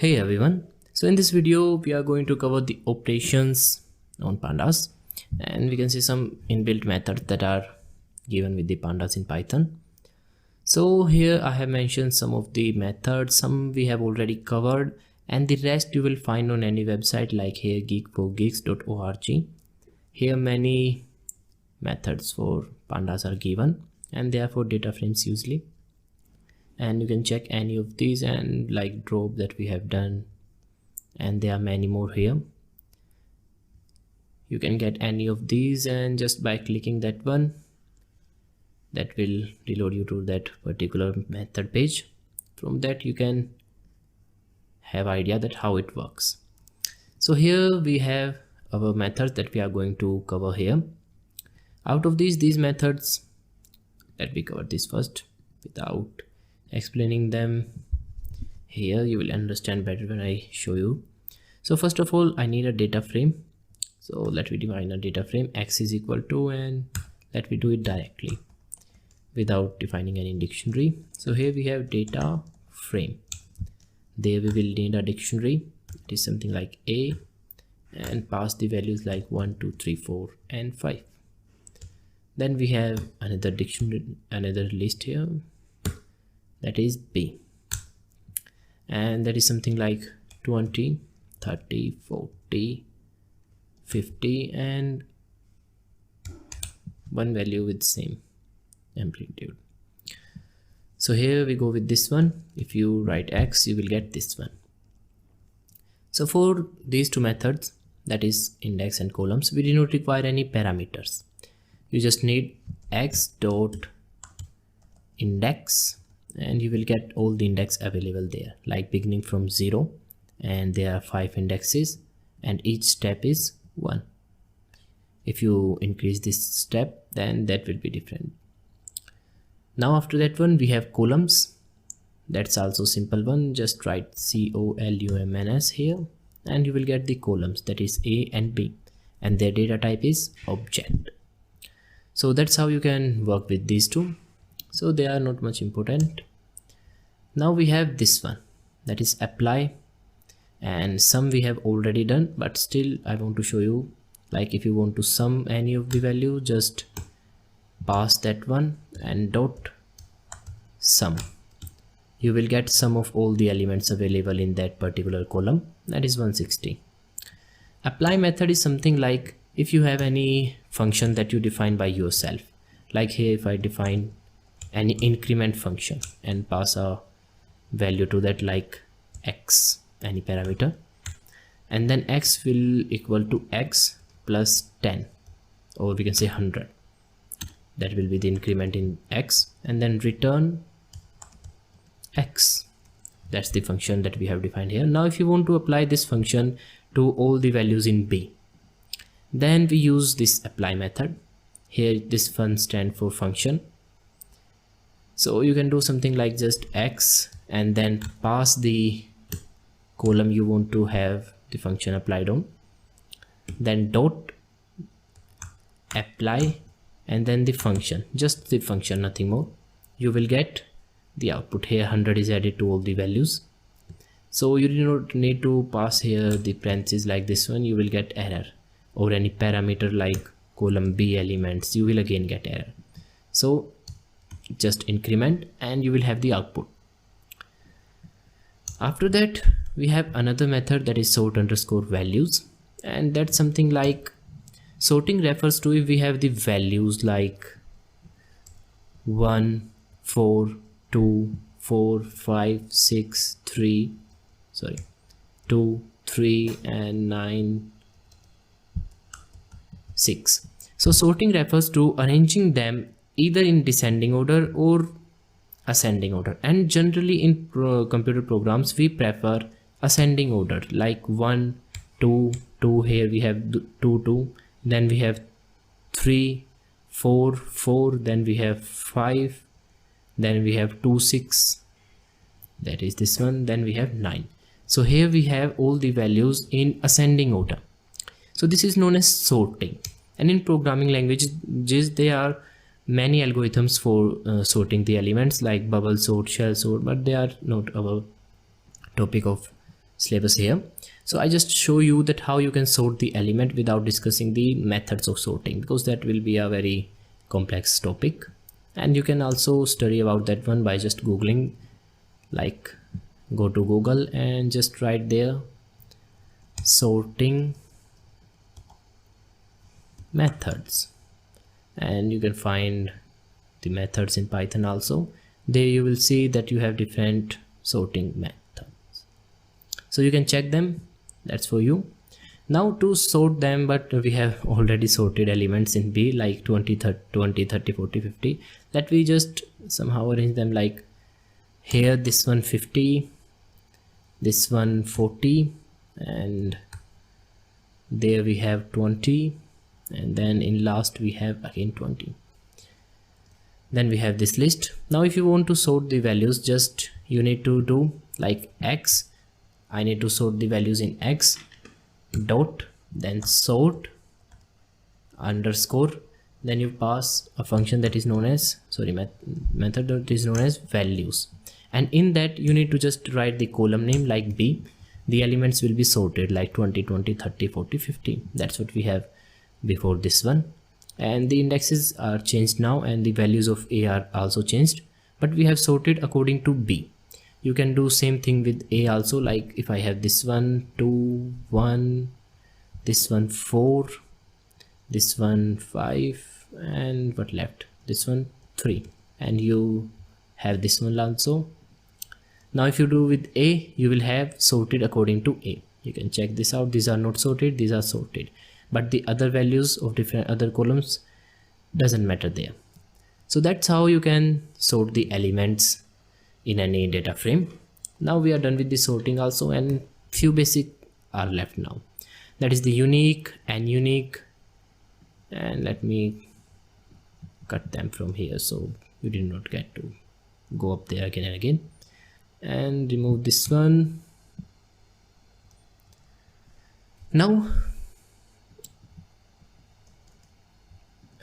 Hey everyone, so in this video we are going to cover the operations on pandas, and we can see some inbuilt methods that are given with the pandas in Python. So here I have mentioned some of the methods, some we have already covered, and the rest you will find on any website like here geek4geeks.org. Here many methods for pandas are given, and they are for data frames usually. And you can check any of these and like drop that we have done, and there are many more here. You can get any of these, and just by clicking that one, that will reload you to that particular method page. From that you can have idea that how it works. So here we have our methods that we are going to cover here. Out of these methods, let me cover this first without explaining them. Here you will understand better when I show you. So first of all, I need a data frame. So let me define a data frame. X is equal to, and let me do it directly without defining any dictionary. So here we have data frame. There we will need a dictionary. It is something like A, and pass the values like 1 2 3 4 and 5. Then we have another dictionary, another list here, that is B, and that is something like 20 30 40 50 and one value with same amplitude. So here we go with this one. If you write X, you will get this one. So for these two methods, that is index and columns, we do not require any parameters. You just need X dot index, and you will get all the index available there, like beginning from 0, and there are 5 indexes and each step is 1. If you increase this step, then that will be different. Now after that one we have columns. That's also simple one. Just write columns here, and you will get the columns, that is A and B, and their data type is object. So that's how you can work with these two. So they are not much important. Now we have this one, that is apply, and sum we have already done, but still I want to show you, like if you want to sum any of the value, just pass that one and dot sum. You will get sum of all the elements available in that particular column, that is 160. Apply method is something like if you have any function that you define by yourself, like here if I define any increment function and pass a value to that like x, any parameter, and then x will equal to x plus 10, or we can say 100. That will be the increment in x, and then return x. That's the function that we have defined here. Now if you want to apply this function to all the values in B, then we use this apply method. Here this fun stands for function. So you can do something like just x and then pass the column you want to have the function applied on, then dot apply, and then the function, just the function, nothing more. You will get the output. Here 100 is added to all the values. So you do not need to pass here the parentheses like this one. You will get error, or any parameter like column B elements, you will again get error. So just increment and you will have the output. After that we have another method, that is sort underscore values, and that's something like sorting refers to if we have the values like 1 4 2 4 5 6 3 2 3 and 9 6. So sorting refers to arranging them either in descending order or ascending order, and generally in computer programs we prefer ascending order, like 1 2 2. Here we have 2 2, then we have 3 4 4, then we have 5, then we have 2 6, that is this one, then we have 9. So here we have all the values in ascending order. So this is known as sorting, and in programming languages there are many algorithms for sorting the elements, like bubble sort, shell sort, but they are not our topic of syllabus here. So I just show you that how you can sort the element without discussing the methods of sorting, because that will be a very complex topic, and you can also study about that one by just googling, like go to Google and just write there sorting methods, and you can find the methods in Python also. There you will see that you have different sorting methods, so you can check them. That's for you. Now to sort them, but we have already sorted elements in B like 20, 30, 40, 50. Let me just somehow arrange them, like here this one 50, this one 40, and there we have 20, and then in last we have again 20. Then we have this list. Now if you want to sort the values, just you need to do like X. I need to sort the values in X dot, then sort underscore, then you pass a function that is known as, method that is known as values, and in that you need to just write the column name like B. The elements will be sorted like 20, 20, 30, 40, 50. That's what we have before this one, and the indexes are changed now, and the values of A are also changed, but we have sorted according to B. You can do same thing with A also, like if I have this one 2, 1, this one 4, this one 5, and what left, this one 3, and you have this one also. Now if you do with A, you will have sorted according to A. You can check this out. These are not sorted, these are sorted, but the other values of different other columns doesn't matter there. So that's how you can sort the elements in any data frame. Now we are done with the sorting also, and few basic are left now. That is the unique and unique, and let me cut them from here so you did not get to go up there again and again, and remove this one. Now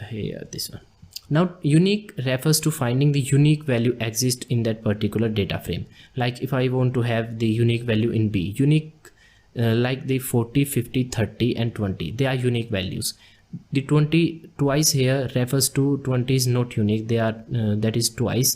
here this one. Now unique refers to finding the unique value exists in that particular data frame. Like if I want to have the unique value in B, unique like the 40, 50, 30 and 20, they are unique values. The 20 twice here refers to 20 is not unique, they are that is twice,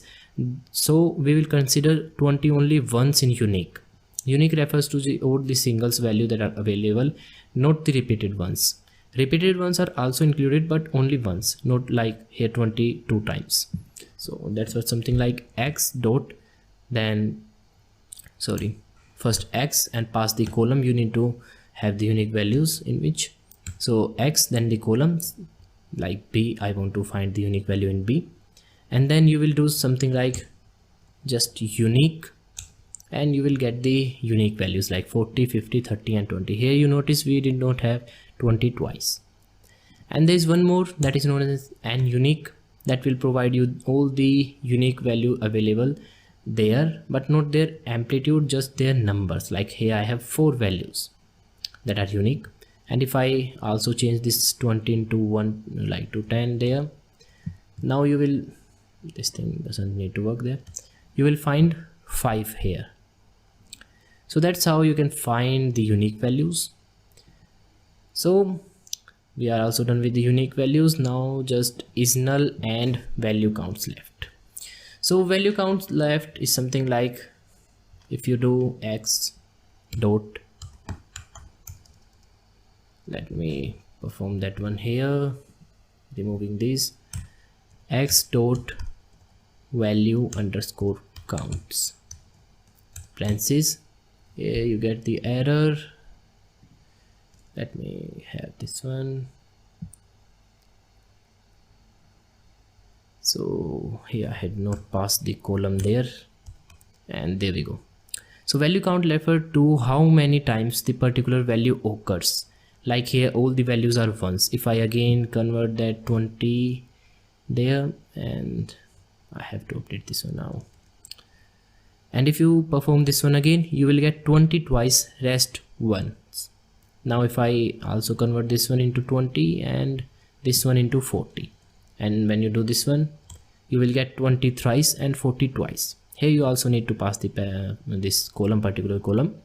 so we will consider 20 only once in unique. Unique refers to all the singles value that are available, not the repeated ones. Repeated ones are also included, but only once, not like here 22 times. So that's what something like X dot, then first X and pass the column. You need to have the unique values in which, so X, then the columns like B. I want to find the unique value in B, and then you will do something like just unique, and you will get the unique values like 40, 50, 30 and 20. Here you notice we did not have 20 twice, and there is one more that is known as an unique, that will provide you all the unique value available there, but not their amplitude, just their numbers. Like here I have 4 values that are unique, and if I also change this 20 into 1 like to 10 there, now you will, this thing doesn't need to work there, you will find 5 here. So that's how you can find the unique values. So we are also done with the unique values. Now just is null and value counts left. So value counts left is something like, if you do X dot, let me perform that one here, removing these, X dot value underscore counts, parentheses. Here you get the error. Let me have this one. So here I had not passed the column there, and there we go. So value count refers to how many times the particular value occurs. Like here all the values are ones. If I again convert that 20 there, and I have to update this one now, and if you perform this one again, you will get 20 twice, rest once. Now if I also convert this one into 20 and this one into 40, and when you do this one, you will get 20 thrice and 40 twice. Here you also need to pass the this column, particular column.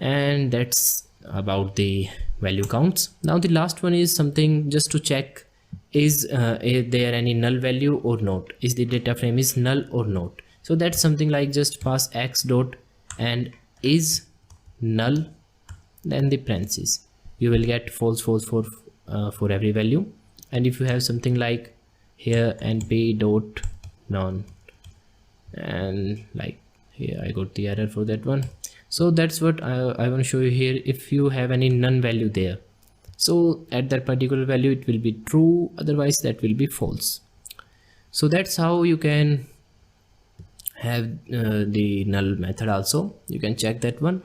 And that's about the value counts. Now the last one is something just to check, is there any null value or not, is the data frame is null or not. So that's something like just pass x dot and is null, then the parentheses, you will get false for every value. And if you have something like here np dot none, and like here I got the error for that one. So that's what I want to show you here. If you have any none value there, so at that particular value it will be true, otherwise that will be false. So that's how you can have the null method also. You can check that one.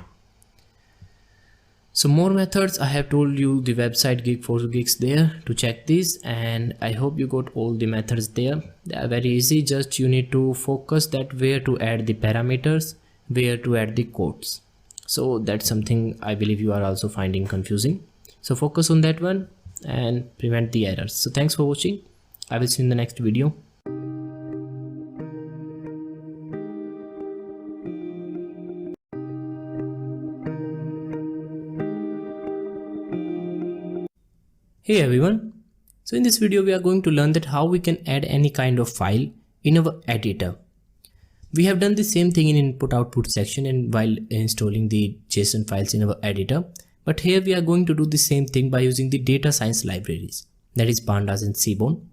So more methods, I have told you the website Geek4Geeks there to check these, and I hope you got all the methods there. They are very easy, just you need to focus that where to add the parameters, where to add the codes. So that's something I believe you are also finding confusing. So focus on that one and prevent the errors. So thanks for watching. I will see you in the next video. Hey everyone, so in this video we are going to learn that how we can add any kind of file in our editor. We have done the same thing in input output section and while installing the JSON files in our editor, but here we are going to do the same thing by using the data science libraries, that is Pandas and Seaborn,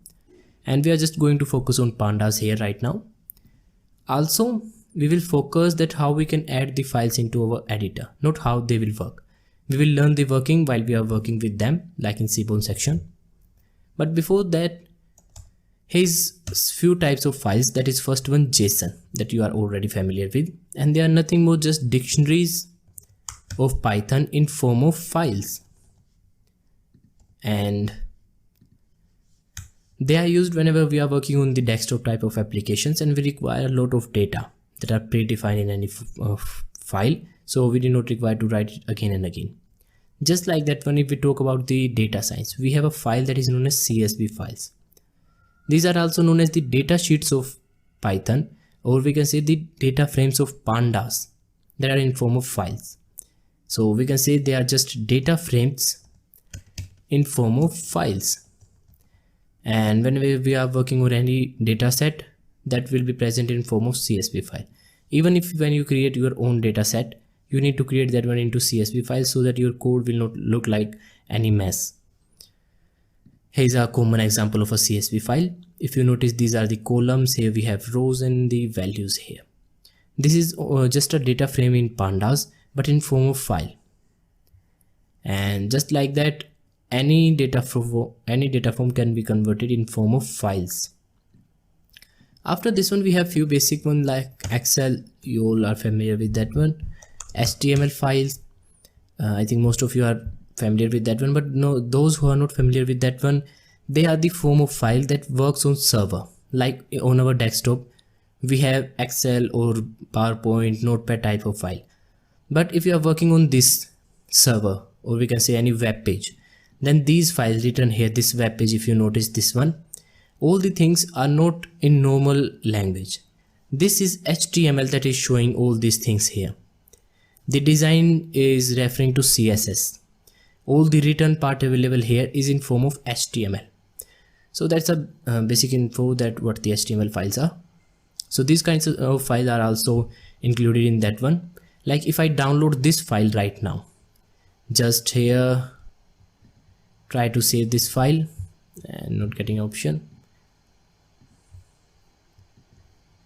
and we are just going to focus on Pandas here right now. Also we will focus that how we can add the files into our editor, not how they will work. We will learn the working while we are working with them, like in Seaborn section. But before that, here's few types of files. That is first one, JSON, that you are already familiar with, and they are nothing more just dictionaries of Python in form of files, and they are used whenever we are working on the desktop type of applications and we require a lot of data that are predefined in any file. So we do not require to write it again and again. Just like that one, if we talk about the data science, we have a file that is known as CSV files. These are also known as the data sheets of Python, or we can say the data frames of Pandas that are in form of files. So we can say they are just data frames in form of files. And when we are working on any data set, that will be present in form of CSV file. Even if when you create your own data set, you need to create that one into CSV file so that your code will not look like any mess. Here's a common example of a CSV file. If you notice, these are the columns. Here we have rows and the values here. This is just a data frame in Pandas, but in form of file. And just like that, any data form can be converted in form of files. After this one, we have few basic ones like Excel. You all are familiar with that one. HTML files, I think most of you are familiar with that one, but no, those who are not familiar with that one, they are the form of file that works on server. Like on our desktop, we have Excel or PowerPoint, Notepad type of file. But if you are working on this server, or we can say any web page, then these files written here, this web page, if you notice this one, all the things are not in normal language. This is HTML that is showing all these things here. The design is referring to CSS. All the written part available here is in form of HTML. So that's a basic info that what the HTML files are. So these kinds of files are also included in that one. Like if I download this file right now, just here, try to save this file and not getting option.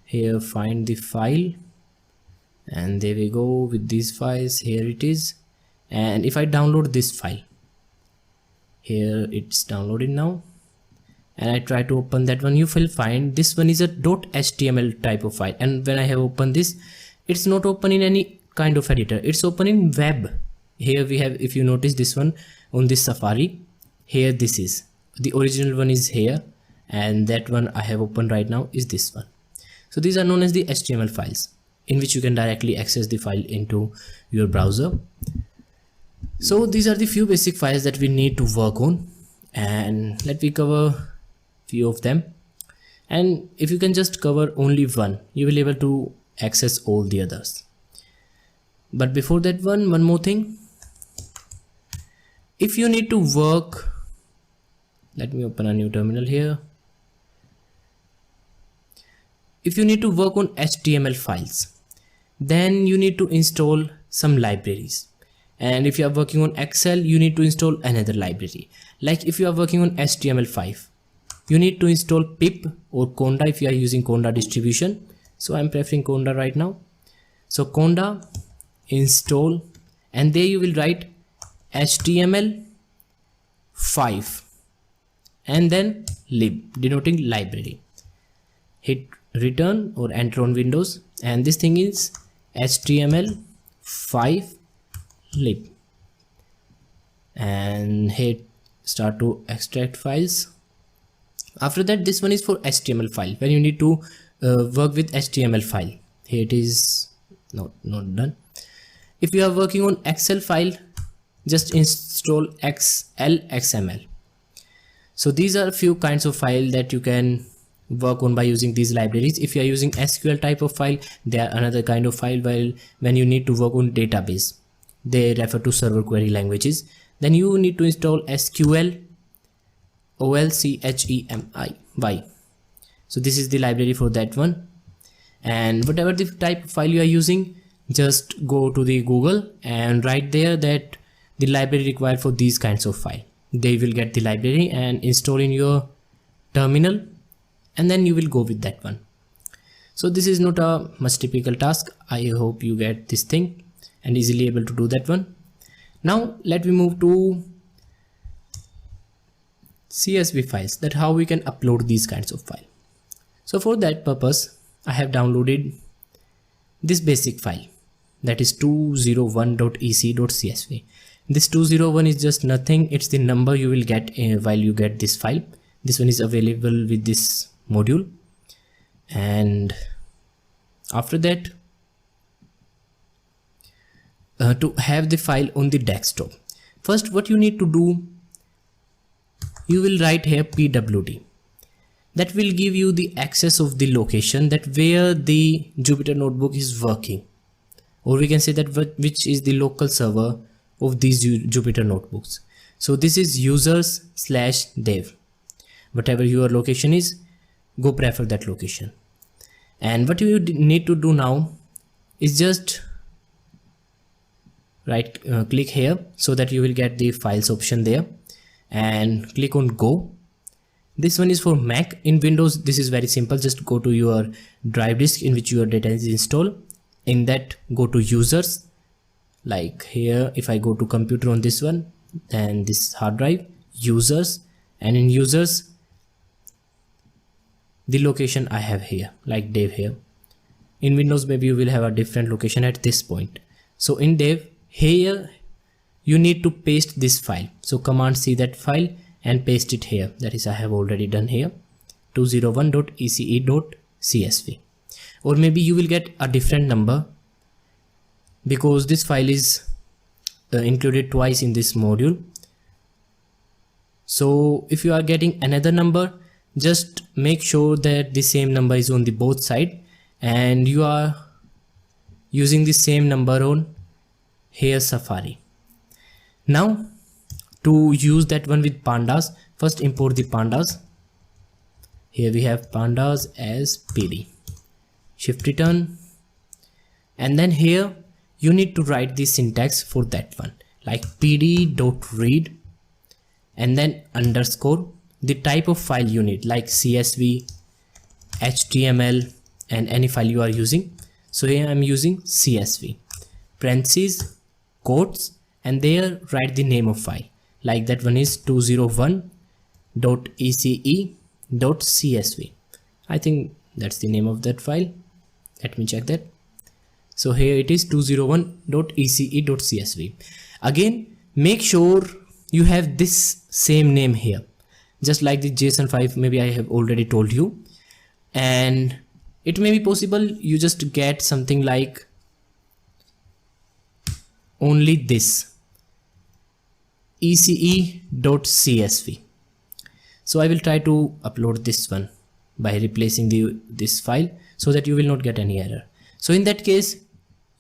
Here find the file, and there we go with these files. Here it is. And if I download this file, here it's downloaded now, and I try to open that one, you will find this one is a .html type of file. And when I have opened this, it's not open in any kind of editor, it's open in web. Here we have, if you notice this one on this Safari, here this is the original one is here, and that one I have opened right now is this one. So these are known as the HTML files, in which you can directly access the file into your browser. So these are the few basic files that we need to work on, and let me cover few of them. And if you can just cover only one, you will be able to access all the others. But before that one more thing. If you need to work, let me open a new terminal here. If you need to work on HTML files, then you need to install some libraries. And if you are working on Excel, you need to install another library. Like if you are working on HTML5, you need to install pip or conda if you are using conda distribution. So I'm preferring conda right now. So conda install, and there you will write HTML5 and then lib, denoting library. Hit return or enter on Windows, and this thing is HTML5 lib, and hit start to extract files. After that, this one is for HTML file, when you need to work with HTML file. Here it is, not done. If you are working on Excel file, just install XML. So these are a few kinds of file that you can work on by using these libraries. If you are using SQL type of file, they are another kind of file. While when you need to work on database, they refer to server query languages. Then you need to install SQL OLCHEMI. So this is the library for that one. And whatever the type of file you are using, just go to the Google and write there that the library required for these kinds of file. They will get the library and install in your terminal, and then you will go with that one. So this is not a much typical task. I hope you get this thing and easily able to do that one. Now let me move to CSV files, that how we can upload these kinds of file. So for that purpose, I have downloaded this basic file, that is 201.ec.csv. This 201 is just nothing, it's the number you will get while you get this file. This one is available with this module. And after that, to have the file on the desktop, first what you need to do, you will write here pwd. That will give you the access of the location that where the Jupyter notebook is working, or we can say that which is the local server of these Jupyter notebooks. So this is users/dev. Whatever your location is, go prefer that location. And what you need to do now is just click here so that you will get the files option there, and click on go. This one is for Mac. In Windows, this is very simple. Just go to your drive disk in which your data is installed. In that, go to users. Like here, if I go to computer on this one, then this hard drive, users, and in users, the location I have here, like dev here. In Windows, maybe you will have a different location at this point. So in dev, here, you need to paste this file. So command C that file and paste it here. That is, I have already done here, 201.ece.csv. Or maybe you will get a different number because this file is included twice in this module. So if you are getting another number, just make sure that the same number is on the both side, and you are using the same number on here Safari. Now to use that one with pandas, first import the pandas. Here we have pandas as pd, shift return, and then here you need to write the syntax for that one, like pd.read and then underscore the type of file you need, like CSV, HTML, and any file you are using. So here I am using CSV, parentheses, quotes, and there write the name of file, like that one is 201.ece.csv. I think that's the name of that file. Let me check that. So here it is 201.ece.csv. Again, make sure you have this same name here, just like the JSON5 maybe I have already told you. And it may be possible you just get something like only this ece.csv. So I will try to upload this one by replacing this file so that you will not get any error. So in that case,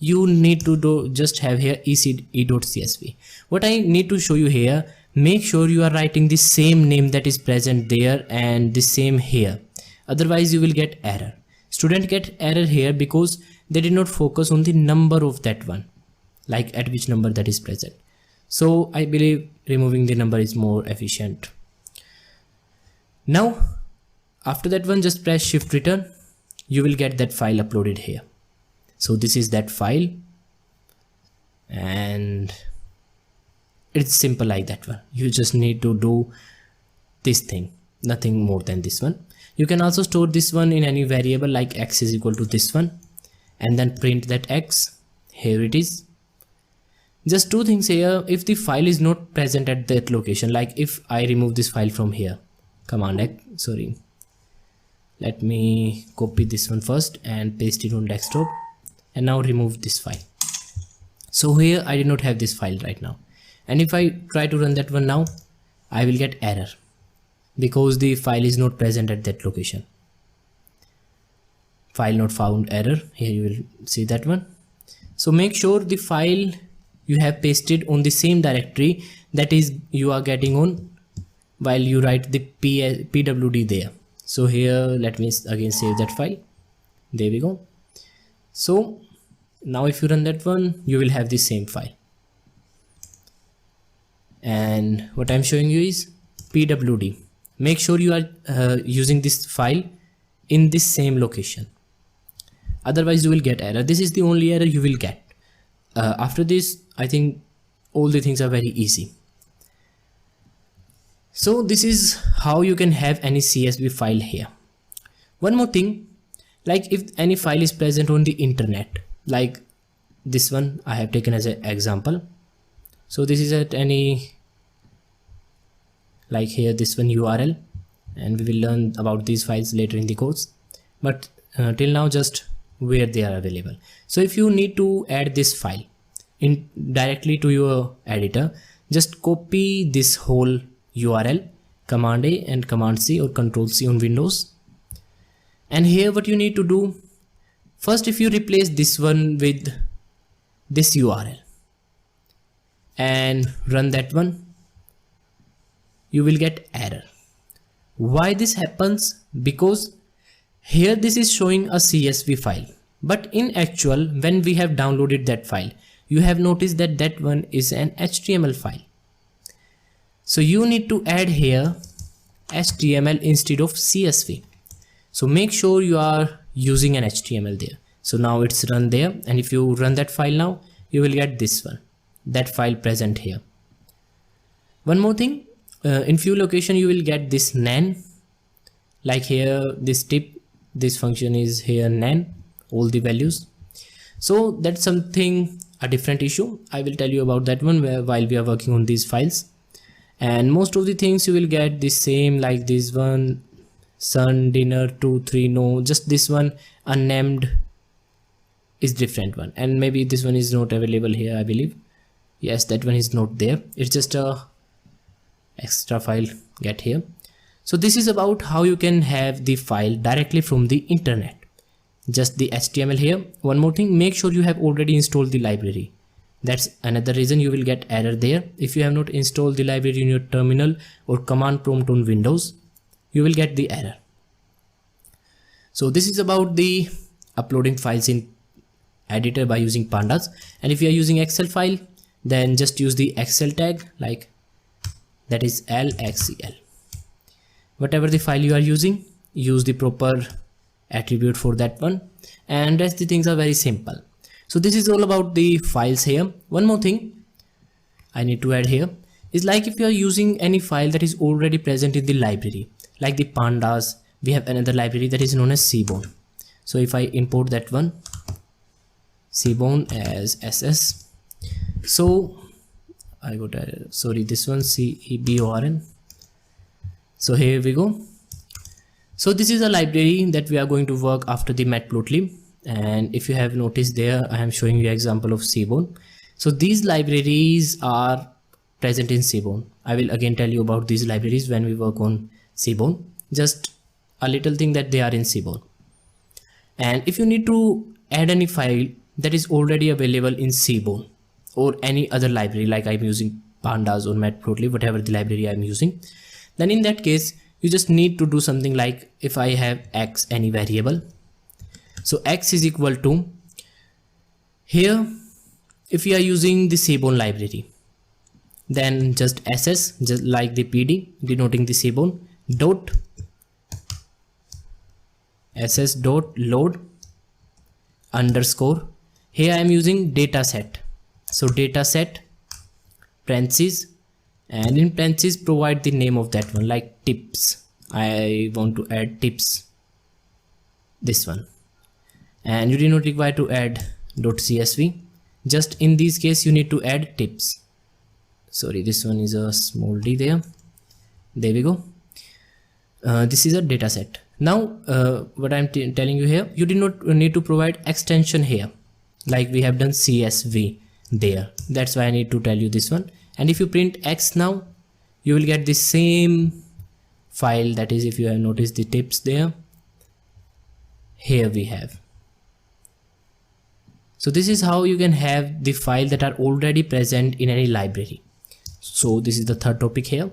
you need to do just have here e.csv. What I need to show you here, make sure you are writing the same name that is present there and the same here, otherwise you will get error. Student get error here because they did not focus on the number of that one, like at which number that is present. So I believe removing the number is more efficient. Now after that one, just press shift return, you will get that file uploaded here. So this is that file, and it's simple like that one. You just need to do this thing, nothing more than this one. You can also store this one in any variable, like x is equal to this one, and then print that x. Here it is. Just two things here. If the file is not present at that location, like if I remove this file from here, command X, sorry, let me copy this one first and paste it on desktop, and now remove this file. So here I did not have this file right now, and if I try to run that one now, I will get error because the file is not present at that location. File not found error. Here you will see that one. So make sure the file you have pasted on the same directory that is you are getting on while you write the pwd there. So here let me again save that file. There we go. So now if you run that one, you will have the same file, and what I'm showing you is pwd. Make sure you are using this file in this same location, otherwise you will get error. This is the only error you will get. After this, I think all the things are very easy. So this is how you can have any CSV file here. One more thing, like if any file is present on the internet, like this one I have taken as an example. So this is at any, like here this one URL, and we will learn about these files later in the course, but till now just where they are available. So if you need to add this file in directly to your editor, just copy this whole URL, command A and command C or control C on Windows. And here what you need to do, first if you replace this one with this URL and run that one, you will get error. Why this happens? Because here this is showing a CSV file, but in actual when we have downloaded that file, you have noticed that that one is an HTML file. So you need to add here HTML instead of CSV. So make sure you are using an HTML there. So now it's run there, and if you run that file now, you will get this one, that file present here. One more thing, in few location you will get this nan, like here this tip, this function is here nan, all the values. So that's something a different issue. I will tell you about that one while we are working on these files. And most of the things you will get the same, like this one, sun, dinner, 2, 3, no, just this one unnamed is different one, and maybe this one is not available here, I believe. Yes, that one is not there. It's just a extra file get here. So this is about how you can have the file directly from the internet, just the HTML here. One more thing, make sure you have already installed the library. That's another reason you will get error there. If you have not installed the library in your terminal or command prompt on Windows, you will get the error. So this is about the uploading files in editor by using Pandas. And if you are using Excel file, then just use the Excel tag, like that is LXCL. Whatever the file you are using, use the proper attribute for that one, and rest the things are very simple. So this is all about the files here. One more thing I need to add here is, like if you are using any file that is already present in the library, like the Pandas, we have another library that is known as Seaborn. So if I import that one, Seaborn as SS, so I got sorry, this one CEBORN. So here we go. So this is a library that we are going to work after the matplotlib. And if you have noticed there, I am showing you example of Seaborn. So these libraries are present in Seaborn. I will again tell you about these libraries when we work on Seaborn. Just a little thing that they are in Seaborn. And if you need to add any file that is already available in Seaborn or any other library, like I'm using Pandas or Matplotlib, whatever the library I'm using, then in that case you just need to do something like, if I have x, any variable, so x is equal to, here if we are using the Seaborn library, then just ss, just like the pd denoting the Seaborn, dot ss dot load underscore, here I am using data set, so data set parentheses, and in parentheses provide the name of that one, like tips, I want to add tips, this one, and you do not require to add .csv, just in this case you need to add tips, sorry this one is a small d there we go. This is a data set. Now what I'm telling you here, you do not need to provide extension here like we have done csv there, that's why I need to tell you this one. And if you print x now, you will get the same file, that is if you have noticed the tips there, here we have. So this is how you can have the file that are already present in any library. So this is the third topic here.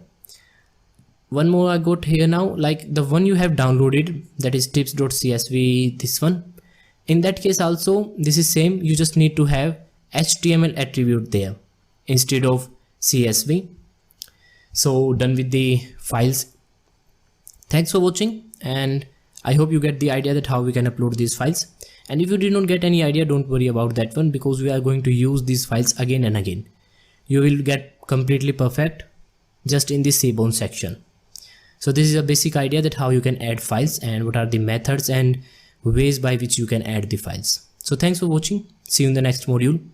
One more I got here now, like the one you have downloaded, that is tips.csv, this one. In that case also this is same, you just need to have HTML attribute there instead of CSV. So done with the files. Thanks for watching, and I hope you get the idea that how we can upload these files. And if you did not get any idea, don't worry about that one, because we are going to use these files again and again. You will get completely perfect just in the Seaborn section. So this is a basic idea that how you can add files and what are the methods and ways by which you can add the files. So thanks for watching. See you in the next module.